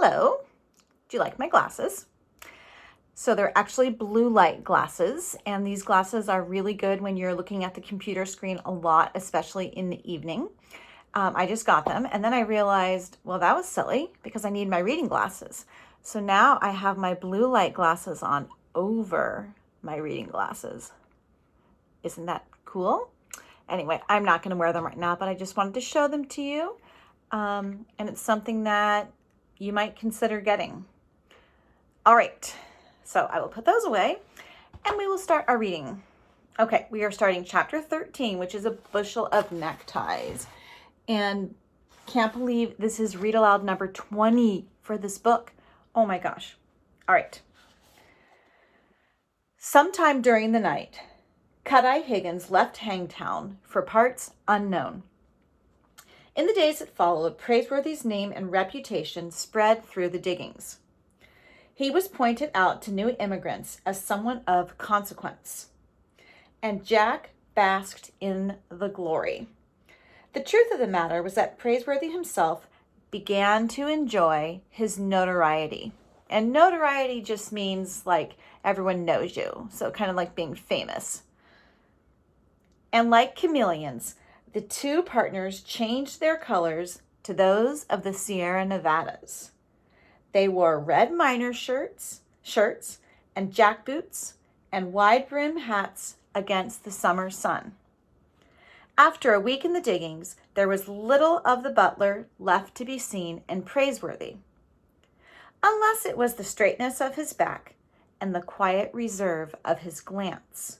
hello, do you like my glasses? So they're actually blue light glasses, and these glasses are really good when you're looking at the computer screen a lot, especially in the evening. I just got them, and then I realized, well, that was silly because I need my reading glasses. So now I have my blue light glasses on over my reading glasses. Isn't that cool? Anyway, I'm not going to wear them right now, but I just wanted to show them to you. And it's something that you might consider getting. All right, so I will put those away and we will start our reading. Okay, we are starting chapter 13, which is a bushel of neckties. And can't believe this is read aloud number 20 for this book. Oh my gosh. All right. Sometime during the night, Cut-Eye Higgins left Hangtown for parts unknown. In the days that followed, Praiseworthy's name and reputation spread through the diggings. He was pointed out to new immigrants as someone of consequence, and Jack basked in the glory. The truth of the matter was that Praiseworthy himself began to enjoy his notoriety. And notoriety just means like everyone knows you, so kind of like being famous. And like chameleons, the two partners changed their colors to those of the Sierra Nevadas. They wore red miner shirts and jackboots and wide-brim hats against the summer sun. After a week in the diggings, there was little of the butler left to be seen in Praiseworthy, unless it was the straightness of his back and the quiet reserve of his glance.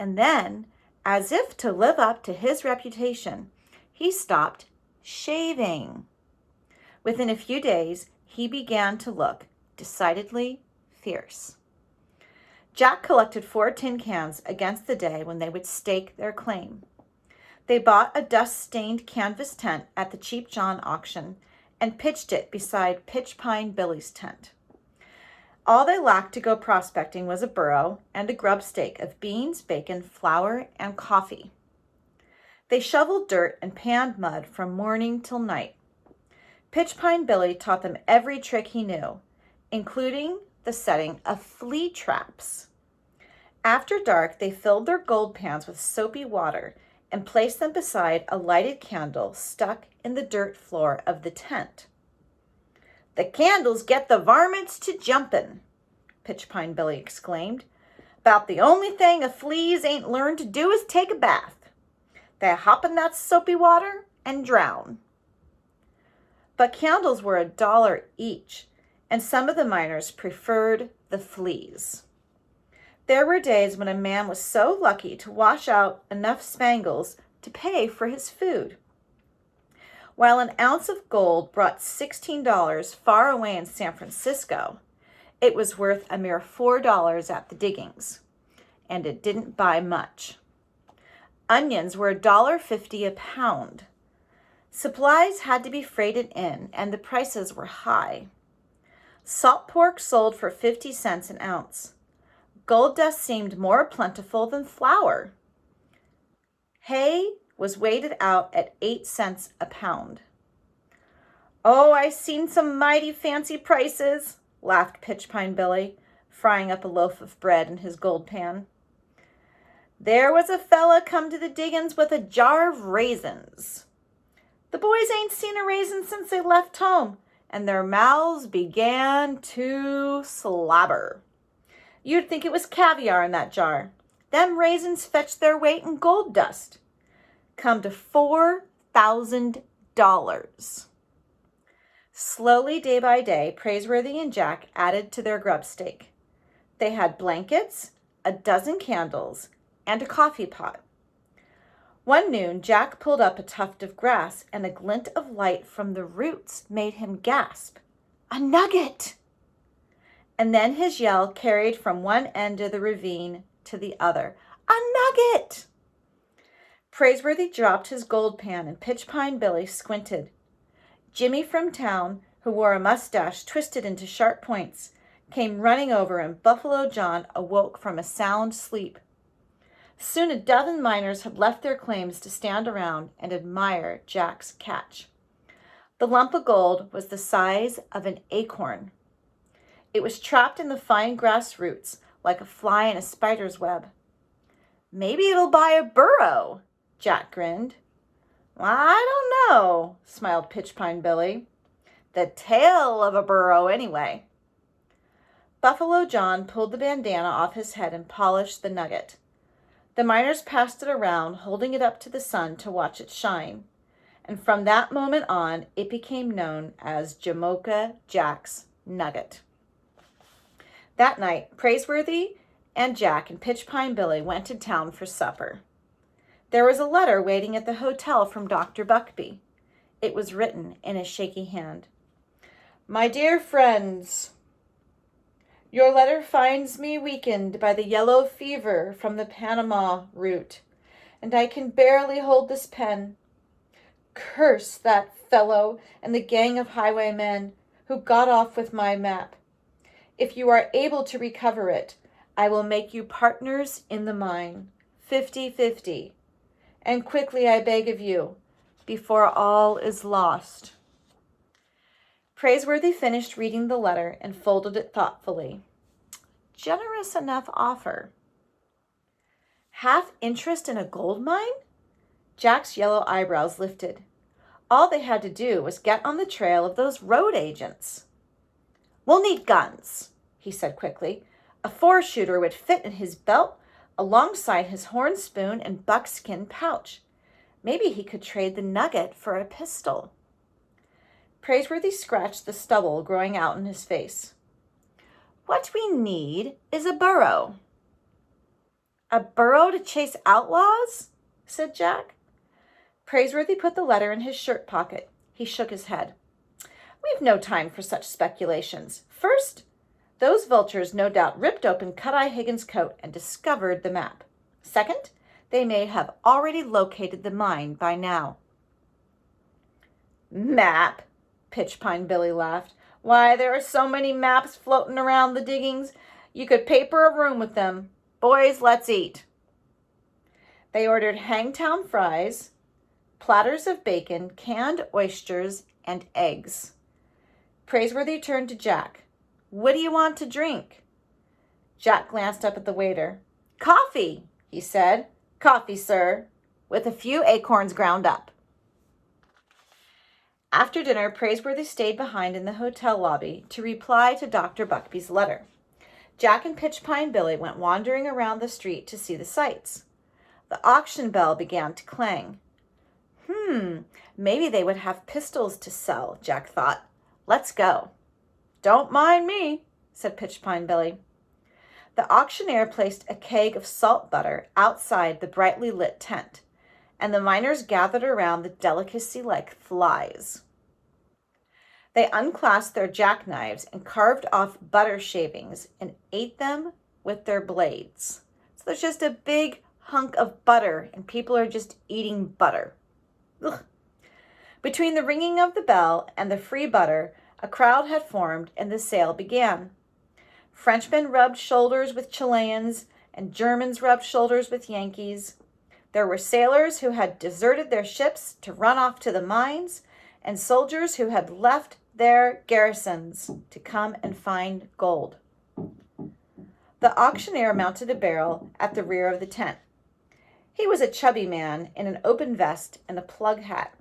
And then, as if to live up to his reputation, he stopped shaving. Within a few days, he began to look decidedly fierce. Jack collected 4 tin cans against the day when they would stake their claim. They bought a dust-stained canvas tent at the Cheap John auction and pitched it beside Pitchpine Billy's tent. All they lacked to go prospecting was a burro and a grub stake of beans, bacon, flour, and coffee. They shoveled dirt and panned mud from morning till night. Pitchpine Billy taught them every trick he knew, including the setting of flea traps. After dark, they filled their gold pans with soapy water and placed them beside a lighted candle stuck in the dirt floor of the tent. "The candles get the varmints to jumpin'," Pitchpine Billy exclaimed. "About the only thing a fleas ain't learned to do is take a bath. They hop in that soapy water and drown." But candles were $1 each, and some of the miners preferred the fleas. There were days when a man was so lucky to wash out enough spangles to pay for his food. While an ounce of gold brought $16 far away in San Francisco, it was worth a mere $4 at the diggings, and it didn't buy much. Onions were $1.50 a pound. Supplies had to be freighted in, and the prices were high. Salt pork sold for 50 cents an ounce. Gold dust seemed more plentiful than flour. Hay was weighted out at 8 cents a pound. "Oh, I've seen some mighty fancy prices," laughed Pitchpine Billy, frying up a loaf of bread in his gold pan. "There was a fella come to the diggins with a jar of raisins. The boys ain't seen a raisin since they left home, and their mouths began to slobber. You'd think it was caviar in that jar. Them raisins fetched their weight in gold dust. Come to $4,000. Slowly, day by day, Praiseworthy and Jack added to their grub stake. They had blankets, a dozen candles, and a coffee pot. One noon, Jack pulled up a tuft of grass, and a glint of light from the roots made him gasp. "A nugget!" And then his yell carried from one end of the ravine to the other. "A nugget!" Praiseworthy dropped his gold pan, and Pitchpine Billy squinted. Jimmy from town, who wore a mustache twisted into sharp points, came running over, and Buffalo John awoke from a sound sleep. Soon a dozen miners had left their claims to stand around and admire Jack's catch. The lump of gold was the size of an acorn. It was trapped in the fine grass roots like a fly in a spider's web. Maybe it'll buy a burrow, Jack grinned. I don't know, smiled Pitchpine Billy. The tail of a burrow, anyway. Buffalo John pulled the bandana off his head and polished the nugget. The miners passed it around, holding it up to the sun to watch it shine. And from that moment on, it became known as Jamocha Jack's Nugget. That night, Praiseworthy and Jack and Pitchpine Billy went to town for supper. There was a letter waiting at the hotel from Dr. Buckbee. It was written in a shaky hand. My dear friends, your letter finds me weakened by the yellow fever from the Panama route, and I can barely hold this pen. Curse that fellow and the gang of highwaymen who got off with my map. If you are able to recover it, I will make you partners in the mine, 50-50. And quickly, I beg of you, before all is lost. Praiseworthy finished reading the letter and folded it thoughtfully. Generous enough offer. Half interest in a gold mine? Jack's yellow eyebrows lifted. All they had to do was get on the trail of those road agents. We'll need guns, he said quickly. A 4-shooter would fit in his belt alongside his horn spoon and buckskin pouch. Maybe he could trade the nugget for a pistol. Praiseworthy scratched the stubble growing out in his face. What we need is a burrow. A burrow to chase outlaws? Said Jack. Praiseworthy put the letter in his shirt pocket. He shook his head. We've no time for such speculations. First, those vultures no doubt ripped open Cut-Eye Higgins' coat and discovered the map. Second, they may have already located the mine by now. Map, Pitchpine Billy laughed. Why, there are so many maps floating around the diggings, you could paper a room with them. Boys, let's eat. They ordered Hangtown fries, platters of bacon, canned oysters, and eggs. Praiseworthy turned to Jack. What do you want to drink? Jack glanced up at the waiter. Coffee, he said. Coffee, sir, with a few acorns ground up. After dinner, Praiseworthy stayed behind in the hotel lobby to reply to Dr. Buckbee's letter. Jack and Pitchpine Billy went wandering around the street to see the sights. The auction bell began to clang. Maybe they would have pistols to sell, Jack thought. Let's go. Don't mind me, said Pitchpine Billy. The auctioneer placed a keg of salt butter outside the brightly lit tent, and the miners gathered around the delicacy like flies. They unclasped their jackknives and carved off butter shavings and ate them with their blades. So there's just a big hunk of butter, and people are just eating butter. Ugh. Between the ringing of the bell and the free butter, a crowd had formed and the sale began. Frenchmen rubbed shoulders with Chileans and Germans rubbed shoulders with Yankees. There were sailors who had deserted their ships to run off to the mines and soldiers who had left their garrisons to come and find gold. The auctioneer mounted a barrel at the rear of the tent. He was a chubby man in an open vest and a plug hat.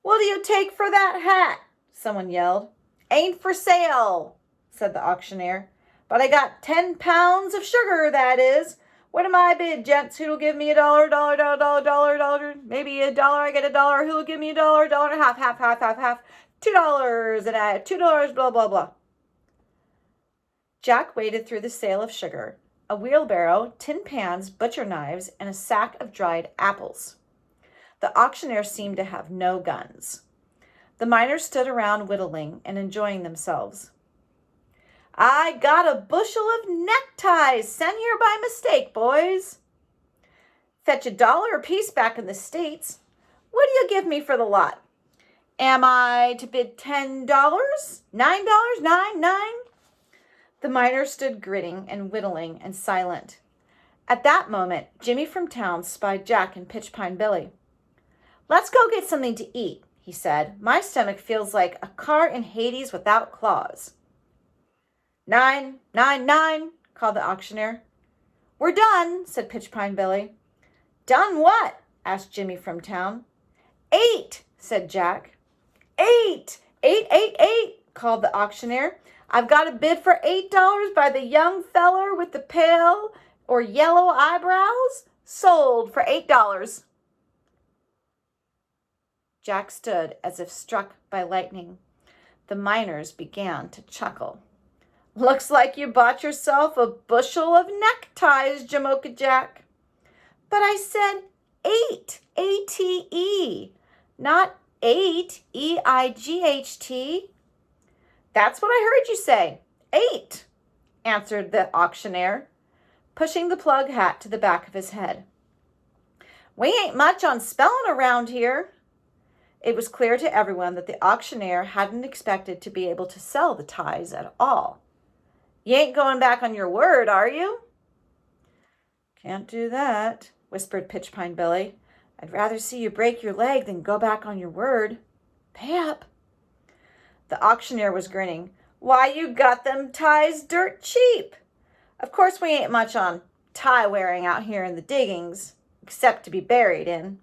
What do you take for that hat? Someone yelled. Ain't for sale, said the auctioneer. But I got 10 pounds of sugar, that is. What am I bid, gents? Who'll give me $1, $1, maybe $1, I get $1. Who'll give me $1, $1 and a half, half. $2 and $2, blah, blah, blah. Jack waded through the sale of sugar, a wheelbarrow, tin pans, butcher knives, and a sack of dried apples. The auctioneer seemed to have no guns. The miners stood around whittling and enjoying themselves. I got a bushel of neckties sent here by mistake, boys. Fetch $1 a piece back in the States. What do you give me for the lot? Am I to bid $10? $9? $9? The miners stood grinning and whittling and silent. At that moment, Jimmy from town spied Jack and Pitchpine Billy. Let's go get something to eat. he said. My stomach feels like a car in Hades without claws. 999, called the auctioneer. We're done, said Pitchpine Billy. Done what? Asked Jimmy from town. 8, said Jack. 8, 888, called the auctioneer. I've got a bid for $8 by the young feller with the pale or yellow eyebrows. Sold for $8. Jack stood as if struck by lightning. The miners began to chuckle. Looks like you bought yourself a bushel of neckties, Jamocha Jack. But I said 8, A-T-E, not 8, E-I-G-H-T. That's what I heard you say, 8, answered the auctioneer, pushing the plug hat to the back of his head. We ain't much on spelling around here. It was clear to everyone that the auctioneer hadn't expected to be able to sell the ties at all. You ain't going back on your word, are you? Can't do that, whispered Pitchpine Billy. I'd rather see you break your leg than go back on your word. Pay up. The auctioneer was grinning. Why, you got them ties dirt cheap. Of course we ain't much on tie wearing out here in the diggings, except to be buried in.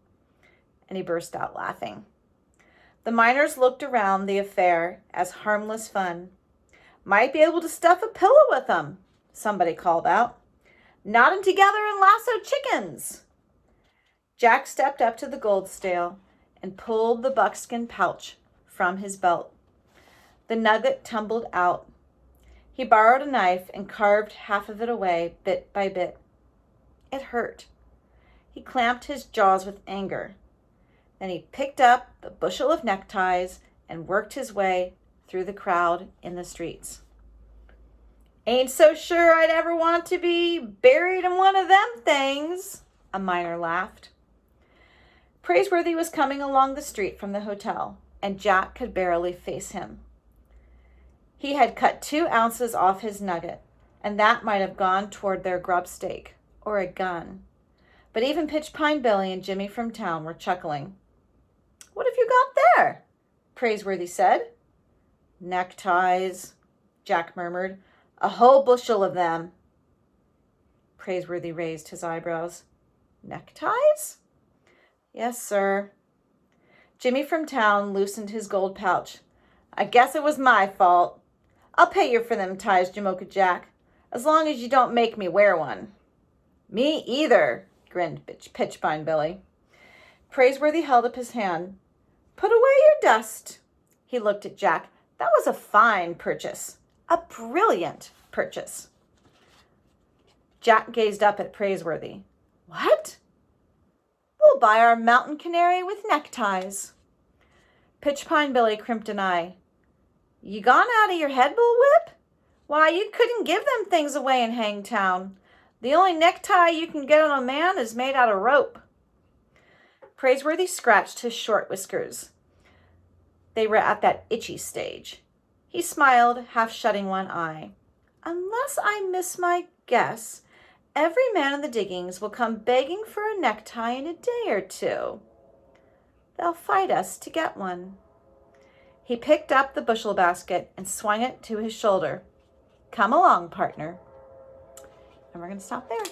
And he burst out laughing. The miners looked around the affair as harmless fun. Might be able to stuff a pillow with them, somebody called out. Knot 'em together and lasso chickens. Jack stepped up to the gold stale and pulled the buckskin pouch from his belt. The nugget tumbled out. He borrowed a knife and carved half of it away bit by bit. It hurt. He clamped his jaws with anger. Then he picked up the bushel of neckties and worked his way through the crowd in the streets. Ain't so sure I'd ever want to be buried in one of them things, a miner laughed. Praiseworthy was coming along the street from the hotel, and Jack could barely face him. He had cut 2 ounces off his nugget, and that might have gone toward their grub steak or a gun. But even Pitchpine Billy and Jimmy from town were chuckling. What have you got there? Praiseworthy said. Neckties, Jack murmured. A whole bushel of them. Praiseworthy raised his eyebrows. Neckties? Yes, sir. Jimmy from town loosened his gold pouch. I guess it was my fault. I'll pay you for them ties, Jamocha Jack, as long as you don't make me wear one. Me either, grinned Pitchpine Billy. Praiseworthy held up his hand. Put away your dust. He looked at Jack. That was a fine purchase. A brilliant purchase. Jack gazed up at Praiseworthy. What? We'll buy our mountain canary with neckties. Pitchpine Billy crimped an eye. You gone out of your head, Bullwhip? Why, you couldn't give them things away in Hangtown. The only necktie you can get on a man is made out of rope. Praiseworthy scratched his short whiskers. They were at that itchy stage. He smiled, half shutting one eye. Unless I miss my guess, every man in the diggings will come begging for a necktie in a day or 2. They'll fight us to get one. He picked up the bushel basket and swung it to his shoulder. Come along, partner. And we're going to stop there.